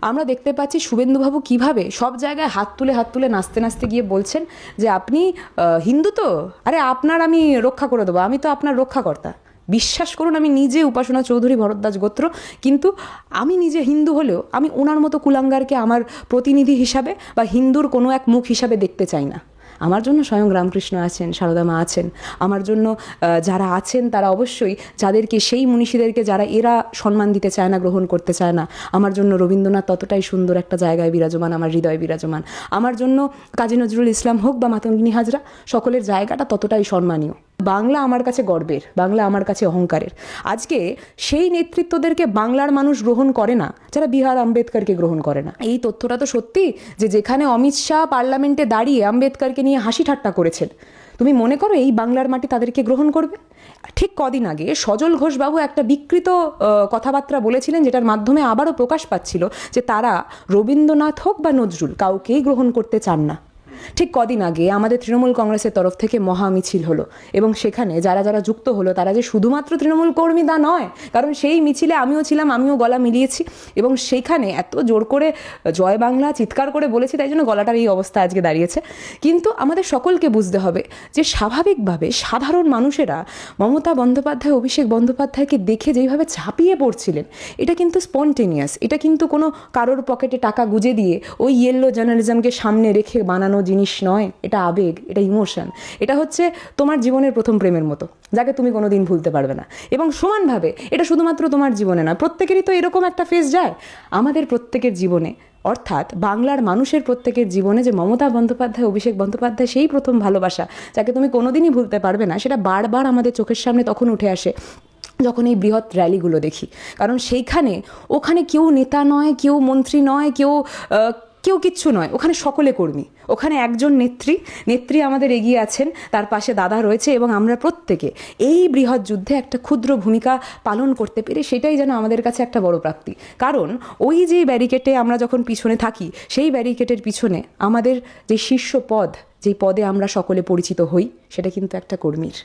আমরা দেখতে পাচ্ছি শুভেন্দুবাবু কিভাবে সব জায়গায় হাত তুলে নাচতে নাচতে গিয়ে বলছেন যে আপনি হিন্দু তো, আরে আপনার আমি রক্ষা করে দেবো, আমি তো আপনার রক্ষাকর্তা। বিশ্বাস করুন, আমি নিজে উপাসনা চৌধুরী ভরদ্বাজ গোত্র, কিন্তু আমি নিজে হিন্দু হলেও আমি ওনার মতো কুলাঙ্গারকে আমার প্রতিনিধি হিসাবে বা হিন্দুর কোনো এক মুখ হিসাবে দেখতে চাই না। আমার জন্য স্বয়ং রামকৃষ্ণ আছেন, সারদা মা আছেন, আমার জন্য যারা আছেন তারা অবশ্যই, যাদেরকে সেই মনীষীদেরকে যারা এরা সম্মান দিতে চায় না, গ্রহণ করতে চায় না, আমার জন্য রবীন্দ্রনাথ ততটাই সুন্দর একটা জায়গায় বিরাজমান, আমার হৃদয়ে বিরাজমান। আমার জন্য কাজী নজরুল ইসলাম হোক বা মাতঙ্গিনী হাজরা, সকলের জায়গাটা ততটাই সম্মানীয়। বাংলা আমার কাছে গর্বের, বাংলা আমার কাছে অহংকারের। আজকে সেই নেতৃত্বদেরকে বাংলার মানুষ গ্রহণ করে না যারা বিহার আম্বেদকরকে গ্রহণ করে না। এই তথ্যটা তো সত্যি যে যেখানে অমিত শাহ পার্লামেন্টে দাঁড়িয়ে আম্বেদকরকে নিয়ে হাসি ঠাট্টা করেছেন, তুমি মনে করো এই বাংলার মাটি তাদেরকে গ্রহণ করবে? ঠিক কদিন আগে সজল ঘোষবাবু একটা বিকৃত কথাবার্তা বলেছিলেন, যেটার মাধ্যমে আবারও প্রকাশ পাচ্ছিল যে তারা রবীন্দ্রনাথ হোক বা নজরুল কাউকেই গ্রহণ করতে চান না। ঠিক কদিন আগে আমাদের তৃণমূল কংগ্রেসের তরফ থেকে মহা মিছিল হলো, এবং সেখানে যারা যারা যুক্ত হলো তারা যে শুধুমাত্র তৃণমূল কর্মী তা নয়, কারণ সেই মিছিলে আমিও ছিলাম, আমিও গলা মিলিয়েছি, এবং সেখানে এত জোর করে জয় বাংলা চিৎকার করে বলেছি, তাই জন্য গলাটার এই অবস্থা আজকে দাঁড়িয়েছে। কিন্তু আমাদের সকলকে বুঝতে হবে যে স্বাভাবিকভাবে সাধারণ মানুষেরা মমতা বন্দ্যোপাধ্যায়, অভিষেক বন্দ্যোপাধ্যায়কে দেখে যেইভাবে ঝাঁপিয়ে পড়ছিলেন, এটা কিন্তু স্পন্টেনিয়াস, এটা কিন্তু কোনো কারোর পকেটে টাকা গুজে দিয়ে ওই ইয়েলো জার্নালিজমকে সামনে রেখে বানানো জিনিস নয়। এটা আবেগ, এটা ইমোশন, এটা হচ্ছে তোমার জীবনের প্রথম প্রেমের মতো, যাকে তুমি কোনোদিন ভুলতে পারবে না। এবং সমানভাবে এটা শুধুমাত্র তোমার জীবনে না, প্রত্যেকেরই তো এরকম একটা ফেজ যায় আমাদের প্রত্যেকের জীবনে, অর্থাৎ বাংলার মানুষের প্রত্যেকের জীবনে, যে মমতা বন্দ্যোপাধ্যায়, অভিষেক বন্দ্যোপাধ্যায় সেই প্রথম ভালোবাসা, যাকে তুমি কোনোদিনই ভুলতে পারবে না, সেটা বারবার আমাদের চোখের সামনে তখন উঠে আসে যখন এই বৃহৎ র্যালিগুলো দেখি। কারণ সেইখানে ওখানে কেউ নেতা নয়, কেউ মন্ত্রী নয়, কেউ কিচ্ছু নয়, ওখানে সকলে কর্মী, ওখানে একজন নেত্রী আমাদের এগিয়ে আছেন, তার পাশে দাদা রয়েছে, এবং আমরা প্রত্যেকে এই বৃহৎ যুদ্ধে একটা ক্ষুদ্র ভূমিকা পালন করতে পেরে সেটাই যেন আমাদের কাছে একটা বড় প্রাপ্তি। কারণ ওই যে ব্যারিকেডে আমরা যখন পিছনে থাকি, সেই ব্যারিকেডের পিছনে আমাদের যে শীর্ষ পদ, যেই পদে আমরা সকলে পরিচিত হই, সেটা কিন্তু একটা কর্মীর।